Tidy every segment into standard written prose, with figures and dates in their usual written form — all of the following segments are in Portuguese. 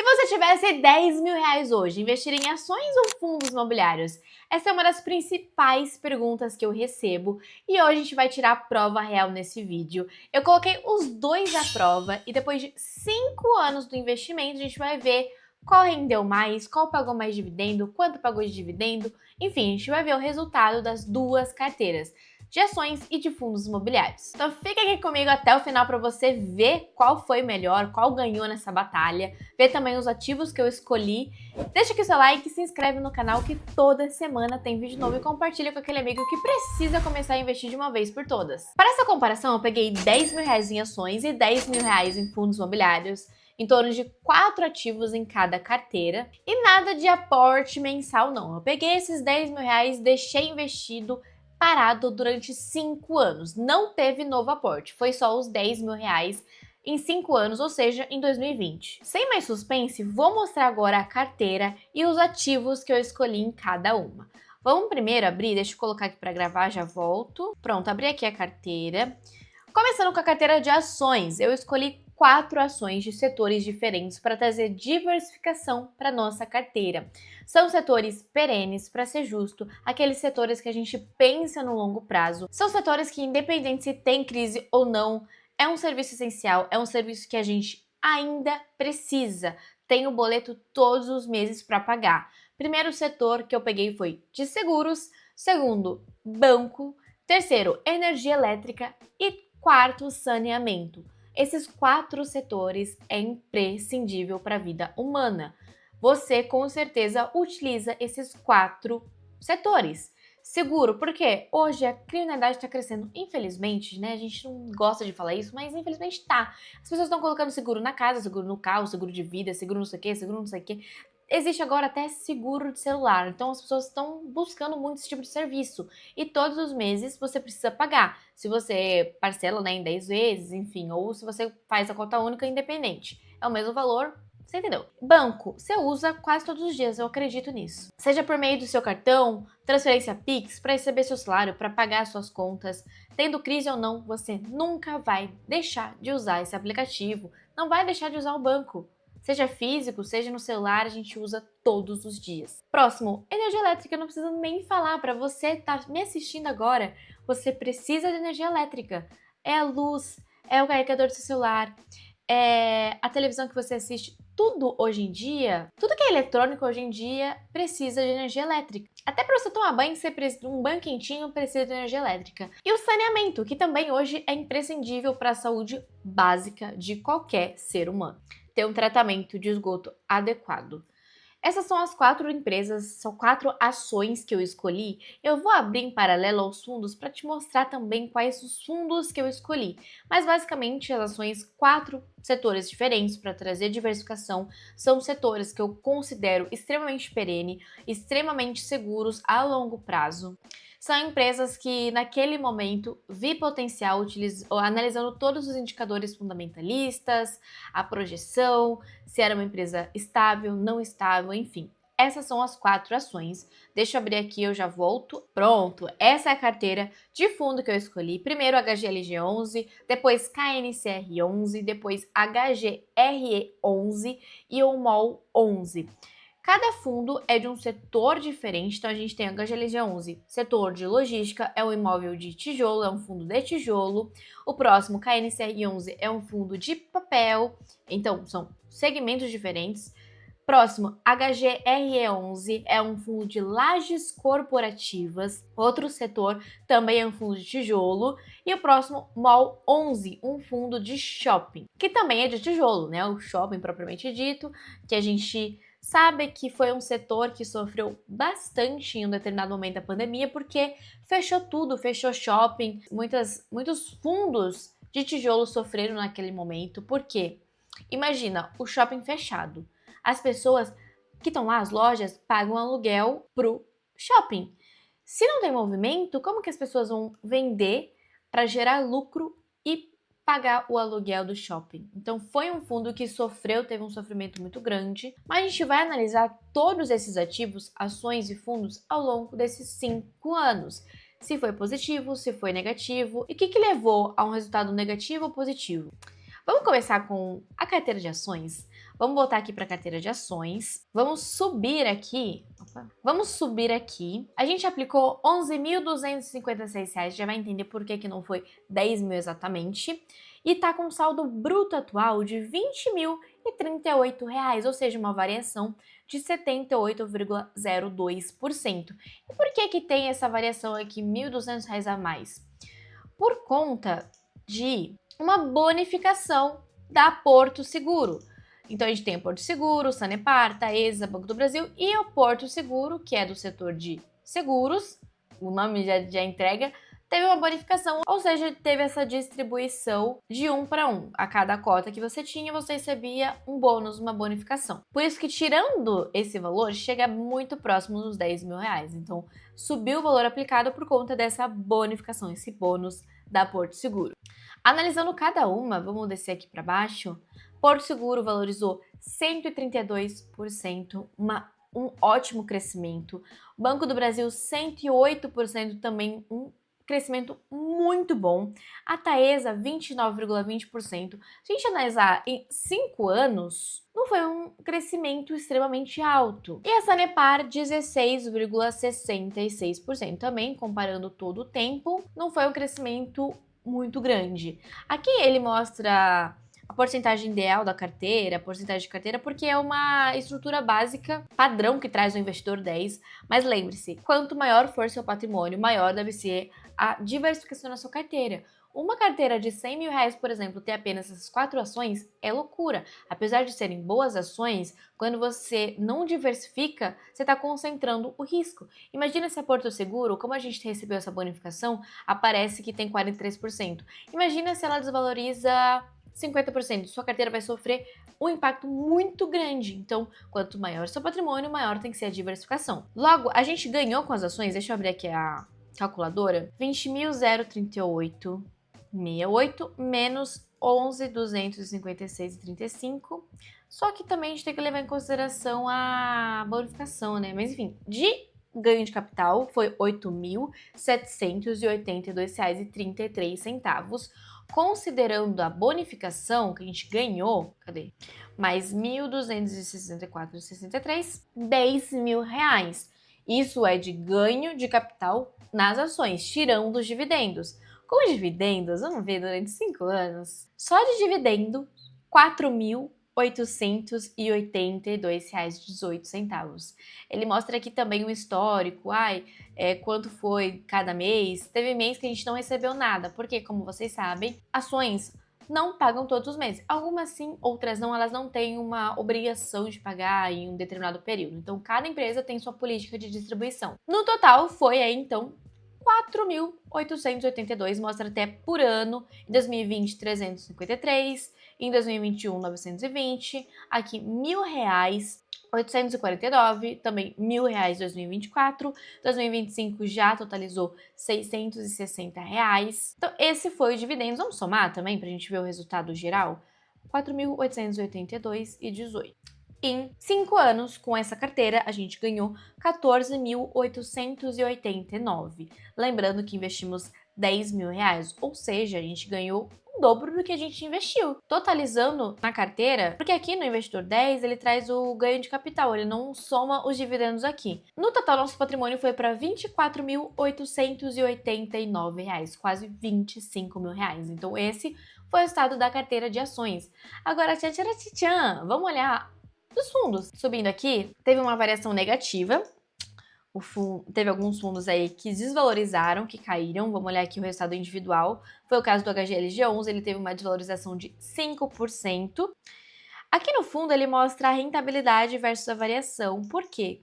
Se você tivesse 10 mil reais hoje, investiria em ações ou fundos imobiliários? Essa é uma das principais perguntas que eu recebo e hoje a gente vai tirar a prova real nesse vídeo. Eu coloquei os dois à prova e depois de 5 anos do investimento a gente vai ver qual rendeu mais, qual pagou mais dividendo, quanto pagou de dividendo, enfim, a gente vai ver o resultado das duas carteiras de ações e de fundos imobiliários. Então fica aqui comigo até o final para você ver qual foi o melhor, qual ganhou nessa batalha, ver também os ativos que eu escolhi. Deixa aqui o seu like, se inscreve no canal que toda semana tem vídeo novo e compartilha com aquele amigo que precisa começar a investir de uma vez por todas. Para essa comparação, eu peguei 10 mil reais em ações e 10 mil reais em fundos imobiliários, em torno de 4 ativos em cada carteira e nada de aporte mensal não. Eu peguei esses 10 mil reais, deixei investido parado durante 5 anos. Não teve novo aporte, foi só os 10 mil reais em 5 anos, ou seja, em 2020. Sem mais suspense, vou mostrar agora a carteira e os ativos que eu escolhi em cada uma. Vamos primeiro abrir, deixa eu colocar aqui para gravar, já volto. Pronto, abri aqui a carteira. Começando com a carteira de ações, eu escolhi 4 ações de setores diferentes para trazer diversificação para nossa carteira. São setores perenes, para ser justo, aqueles setores que a gente pensa no longo prazo. São setores que, independente se tem crise ou não, é um serviço essencial, é um serviço que a gente ainda precisa. Tem o boleto todos os meses para pagar. Primeiro setor que eu peguei foi de seguros, segundo, banco, terceiro, energia elétrica e quarto, saneamento. Esses 4 setores é imprescindível para a vida humana. Você com certeza utiliza esses 4 setores. Seguro, porque hoje a criminalidade está crescendo, infelizmente, né? A gente não gosta de falar isso, mas infelizmente tá. As pessoas estão colocando seguro na casa, seguro no carro, seguro de vida, seguro não sei o quê, seguro não sei o quê. Existe agora até seguro de celular, então as pessoas estão buscando muito esse tipo de serviço. E todos os meses você precisa pagar. Se você parcela, né, em 10 vezes, enfim, ou se você faz a conta única independente. É o mesmo valor, você entendeu? Banco, você usa quase todos os dias, eu acredito nisso. Seja por meio do seu cartão, transferência Pix, para receber seu salário, para pagar suas contas. Tendo crise ou não, você nunca vai deixar de usar esse aplicativo, não vai deixar de usar o banco. Seja físico, seja no celular, a gente usa todos os dias. Próximo, energia elétrica, eu não preciso nem falar, para você estar me assistindo agora, você precisa de energia elétrica. É a luz, é o carregador do seu celular, é a televisão que você assiste, tudo hoje em dia, tudo que é eletrônico hoje em dia precisa de energia elétrica. Até para você tomar banho, você precisa, um banho quentinho precisa de energia elétrica. E o saneamento, que também hoje é imprescindível para a saúde básica de qualquer ser humano. Ter um tratamento de esgoto adequado. Essas são as 4 empresas, são 4 ações que eu escolhi. Eu vou abrir em paralelo aos fundos para te mostrar também quais os fundos que eu escolhi. Mas basicamente as ações, 4 setores diferentes para trazer diversificação, são setores que eu considero extremamente perene, extremamente seguros a longo prazo. São empresas que, naquele momento, vi potencial analisando todos os indicadores fundamentalistas, a projeção, se era uma empresa estável, não estável, enfim. Essas são as 4 ações. Deixa eu abrir aqui, eu já volto. Pronto, essa é a carteira de fundo que eu escolhi. Primeiro HGLG11, depois KNCR11, depois HGRE11 e o MOL11. Cada fundo é de um setor diferente, então a gente tem a HGLG11, setor de logística, é um imóvel de tijolo, é um fundo de tijolo. O próximo, KNCR11, é um fundo de papel, então são segmentos diferentes. Próximo, HGRE11, é um fundo de lajes corporativas, outro setor também é um fundo de tijolo. E o próximo, MOL11, um fundo de shopping, que também é de tijolo, né? O shopping propriamente dito, que a gente sabe que foi um setor que sofreu bastante em um determinado momento da pandemia, porque fechou tudo, fechou shopping, muitos fundos de tijolo sofreram naquele momento, porque imagina o shopping fechado, as pessoas que estão lá, as lojas, pagam aluguel pro shopping. Se não tem movimento, como que as pessoas vão vender para gerar lucro e pagar o aluguel do shopping? Então foi um fundo que sofreu, teve um sofrimento muito grande, mas a gente vai analisar todos esses ativos, ações e fundos ao longo desses 5 anos. Se foi positivo, se foi negativo e o que levou a um resultado negativo ou positivo. Vamos começar com a carteira de ações? Vamos voltar aqui para a carteira de ações. Vamos subir aqui. A gente aplicou R$ 11.256, já vai entender por que não foi 10 mil exatamente. E tá com saldo bruto atual de R$ 20.038, ou seja, uma variação de 78,02%. E por que tem essa variação aqui, R$ 1.200 a mais? Por conta de uma bonificação da Porto Seguro. Então, a gente tem o Porto Seguro, Sanepar, Taesa, Banco do Brasil e o Porto Seguro, que é do setor de seguros, o nome já entrega, teve uma bonificação, ou seja, teve essa distribuição de 1 para 1. A cada cota que você tinha, você recebia um bônus, uma bonificação. Por isso que, tirando esse valor, chega muito próximo dos 10 mil reais. Então, subiu o valor aplicado por conta dessa bonificação, esse bônus da Porto Seguro. Analisando cada uma, vamos descer aqui para baixo, Porto Seguro valorizou 132%, um ótimo crescimento. Banco do Brasil, 108%, também um crescimento muito bom. A Taesa, 29,20%. Se a gente analisar em 5 anos, não foi um crescimento extremamente alto. E a Sanepar, 16,66%. Também, comparando todo o tempo, não foi um crescimento muito grande. Aqui ele mostra a porcentagem ideal da carteira, a porcentagem de carteira, porque é uma estrutura básica, padrão que traz o investidor 10. Mas lembre-se, quanto maior for seu patrimônio, maior deve ser a diversificação na sua carteira. Uma carteira de 100 mil reais, por exemplo, ter apenas essas 4 ações é loucura. Apesar de serem boas ações, quando você não diversifica, você está concentrando o risco. Imagina se a Porto Seguro, como a gente recebeu essa bonificação, aparece que tem 43%. Imagina se ela desvaloriza 50%, sua carteira vai sofrer um impacto muito grande. Então, quanto maior seu patrimônio, maior tem que ser a diversificação. Logo, a gente ganhou com as ações, deixa eu abrir aqui a calculadora, 20.038,68 menos 11.256,35. Só que também a gente tem que levar em consideração a bonificação, né? Mas enfim, de ganho de capital foi R$ 8.782,33. Considerando a bonificação que a gente ganhou, mais 1.264,63, 10 mil reais. Isso é de ganho de capital nas ações, tirando os dividendos. Com os dividendos, vamos ver durante 5 anos, só de dividendo, R$ 4.882,18. Ele mostra aqui também o histórico, quanto foi cada mês. Teve mês que a gente não recebeu nada, porque, como vocês sabem, ações não pagam todos os meses. Algumas sim, outras não, elas não têm uma obrigação de pagar em um determinado período. Então, cada empresa tem sua política de distribuição. No total, foi aí, então, 4.882, mostra até por ano. Em 2020, 353, em 2021, 920, aqui R$ 1.000, também R$ 1.000 em 2024, 2025 já totalizou R$ 660. Então, esse foi o dividendos. Vamos somar também para a gente ver o resultado geral? 4.882,18. Em 5 anos, com essa carteira, a gente ganhou 14.889. Lembrando que investimos 10 mil reais, ou seja, a gente ganhou o dobro do que a gente investiu. Totalizando na carteira, porque aqui no Investidor 10 ele traz o ganho de capital, ele não soma os dividendos aqui. No total, nosso patrimônio foi para R$ 24.889, quase R$ 25 mil. Então esse foi o resultado da carteira de ações. Agora, tchan, vamos olhar dos fundos. Subindo aqui, teve uma variação negativa. Teve alguns fundos aí que desvalorizaram, que caíram. Vamos olhar aqui o resultado individual. Foi o caso do HGLG11, ele teve uma desvalorização de 5%. Aqui no fundo ele mostra a rentabilidade versus a variação. Por quê?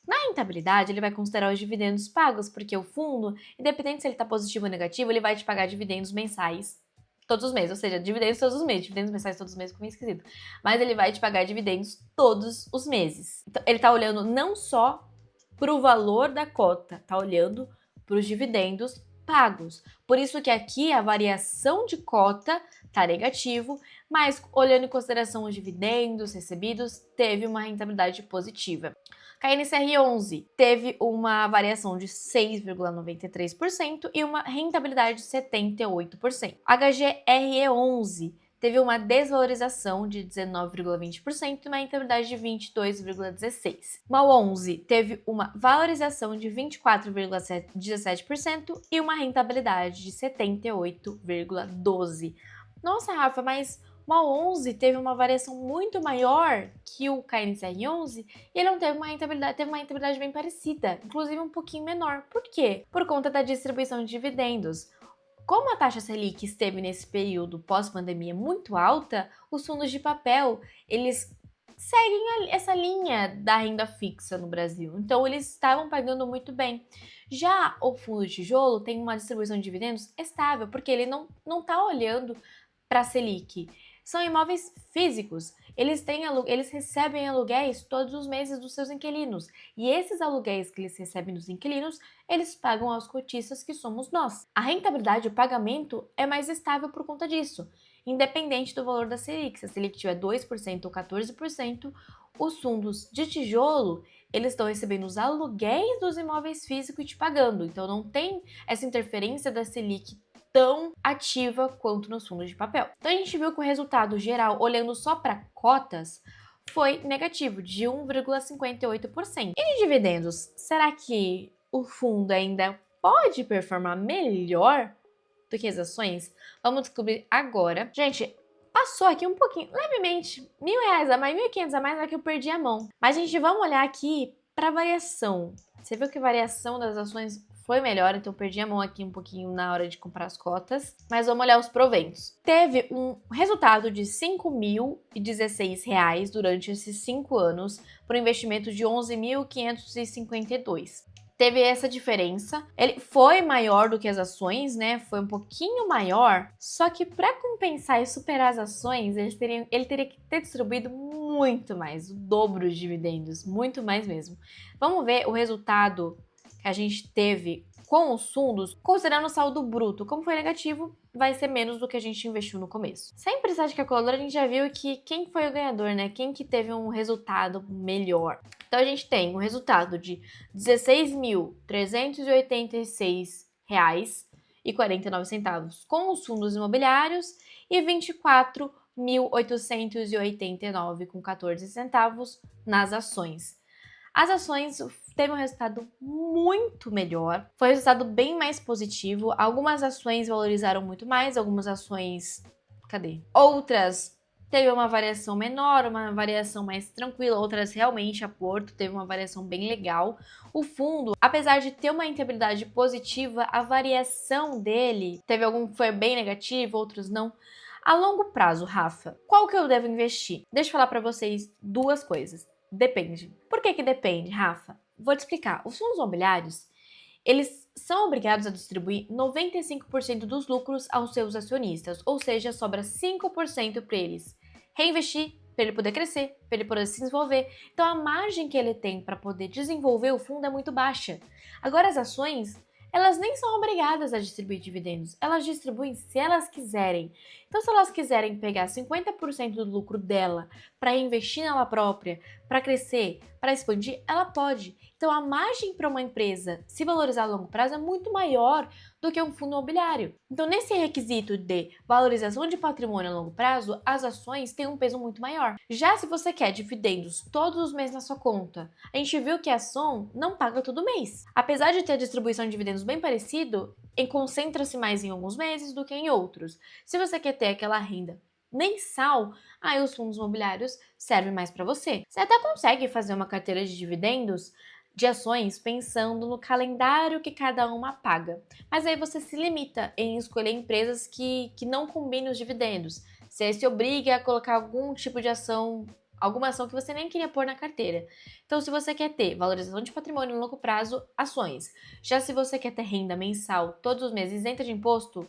Na rentabilidade, ele vai considerar os dividendos pagos, porque o fundo, independente se ele está positivo ou negativo, ele vai te pagar dividendos mensais todos os meses, ou seja, dividendos todos os meses, dividendos mensais todos os meses, ficou meio esquisito. Mas ele vai te pagar dividendos todos os meses. Então, ele tá olhando não só pro valor da cota, tá olhando pros dividendos pagos. Por isso que aqui a variação de cota tá negativo, mas olhando em consideração os dividendos recebidos, teve uma rentabilidade positiva. KNCR11 teve uma variação de 6,93% e uma rentabilidade de 78%. HGRE11 teve uma desvalorização de 19,20% e uma rentabilidade de 22,16%. Uma 11 teve uma valorização de 24,17% e uma rentabilidade de 78,12%. Nossa, Rafa, mas uma 11 teve uma variação muito maior que o KNCR11 e ele não teve uma rentabilidade bem parecida, inclusive um pouquinho menor. Por quê? Por conta da distribuição de dividendos. Como a taxa Selic esteve nesse período pós-pandemia muito alta, os fundos de papel, eles seguem essa linha da renda fixa no Brasil. Então, eles estavam pagando muito bem. Já o fundo de tijolo tem uma distribuição de dividendos estável, porque ele não está olhando para a Selic. São imóveis físicos. Eles recebem aluguéis todos os meses dos seus inquilinos. E esses aluguéis que eles recebem dos inquilinos, eles pagam aos cotistas, que somos nós. A rentabilidade, o pagamento, é mais estável por conta disso, independente do valor da Selic. Se a Selic tiver 2% ou 14%, os fundos de tijolo, eles estão recebendo os aluguéis dos imóveis físicos e te pagando. Então não tem essa interferência da Selic tão ativa quanto nos fundos de papel. Então a gente viu que o resultado geral, olhando só para cotas, foi negativo, de 1,58%. E de dividendos, será que o fundo ainda pode performar melhor do que as ações? Vamos descobrir agora. Gente, passou aqui um pouquinho, levemente, R$1.000 a mais, R$1.500 a mais, é que eu perdi a mão. Mas, gente, vamos olhar aqui para variação. Você viu que a variação das ações foi melhor, então perdi a mão aqui um pouquinho na hora de comprar as cotas. Mas vamos olhar os proventos. Teve um resultado de R$5.016 durante esses 5 anos, por um investimento de R$11.552. Teve essa diferença. Ele foi maior do que as ações, né? Foi um pouquinho maior. Só que para compensar e superar as ações, ele teria que ter distribuído muito mais, o dobro de dividendos, muito mais mesmo. Vamos ver o resultado que a gente teve com os fundos, considerando o saldo bruto. Como foi negativo, vai ser menos do que a gente investiu no começo. Sem precisar de calculadora, a gente já viu que quem foi o ganhador, né? Quem que teve um resultado melhor. Então, a gente tem um resultado de R$16.386,49 com os fundos imobiliários e R$24.889,14 nas ações. As ações teve um resultado muito melhor, foi um resultado bem mais positivo. Algumas ações valorizaram muito mais, algumas ações... Outras teve uma variação menor, uma variação mais tranquila, outras realmente a Porto teve uma variação bem legal. O fundo, apesar de ter uma rentabilidade positiva, a variação dele foi bem negativo, outros não. A longo prazo, Rafa, qual que eu devo investir? Deixa eu falar para vocês duas coisas. Depende. Por que depende, Rafa? Vou te explicar. Os fundos imobiliários, eles são obrigados a distribuir 95% dos lucros aos seus acionistas, ou seja, sobra 5% para eles reinvestir, para ele poder crescer, para ele poder se desenvolver. Então a margem que ele tem para poder desenvolver o fundo é muito baixa. Agora as ações, elas nem são obrigadas a distribuir dividendos, elas distribuem se elas quiserem. Então, se elas quiserem pegar 50% do lucro dela para investir nela própria, para crescer, para expandir, ela pode. Então, a margem para uma empresa se valorizar a longo prazo é muito maior do que um fundo imobiliário. Então, nesse requisito de valorização de patrimônio a longo prazo, as ações têm um peso muito maior. Já se você quer dividendos todos os meses na sua conta, a gente viu que a ação não paga todo mês. Apesar de ter a distribuição de dividendos bem parecido, concentra-se mais em alguns meses do que em outros. Se você quer ter aquela renda mensal, aí os fundos imobiliários servem mais para você. Você até consegue fazer uma carteira de dividendos de ações pensando no calendário que cada uma paga. Mas aí você se limita em escolher empresas que não combinem os dividendos. Você se obriga a colocar algum tipo de ação, alguma ação que você nem queria pôr na carteira. Então, se você quer ter valorização de patrimônio no longo prazo, ações. Já se você quer ter renda mensal todos os meses isenta de imposto,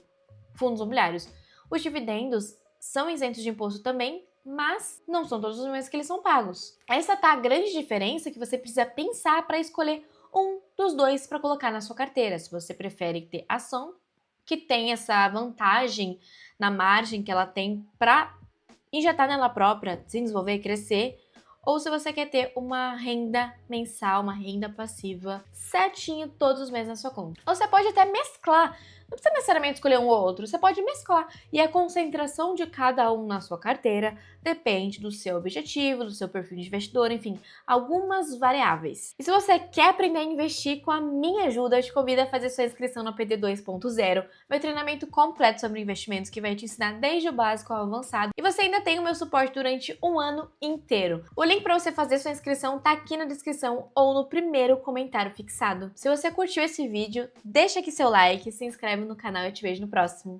fundos imobiliários. Os dividendos são isentos de imposto também, mas não são todos os meses que eles são pagos. Essa tá a grande diferença que você precisa pensar para escolher um dos dois para colocar na sua carteira. Se você prefere ter ação, que tem essa vantagem na margem que ela tem para injetar nela própria, se desenvolver e crescer, ou se você quer ter uma renda mensal, uma renda passiva certinho todos os meses na sua conta. Ou você pode até mesclar Não precisa necessariamente escolher um ou outro, você pode mesclar. E a concentração de cada um na sua carteira depende do seu objetivo, do seu perfil de investidor, enfim, algumas variáveis. E se você quer aprender a investir com a minha ajuda, eu te convido a fazer sua inscrição no PD 2.0, meu treinamento completo sobre investimentos que vai te ensinar desde o básico ao avançado. E você ainda tem o meu suporte durante um ano inteiro. O link para você fazer sua inscrição tá aqui na descrição ou no primeiro comentário fixado. Se você curtiu esse vídeo, deixa aqui seu like, se inscreve no canal e eu te vejo no próximo.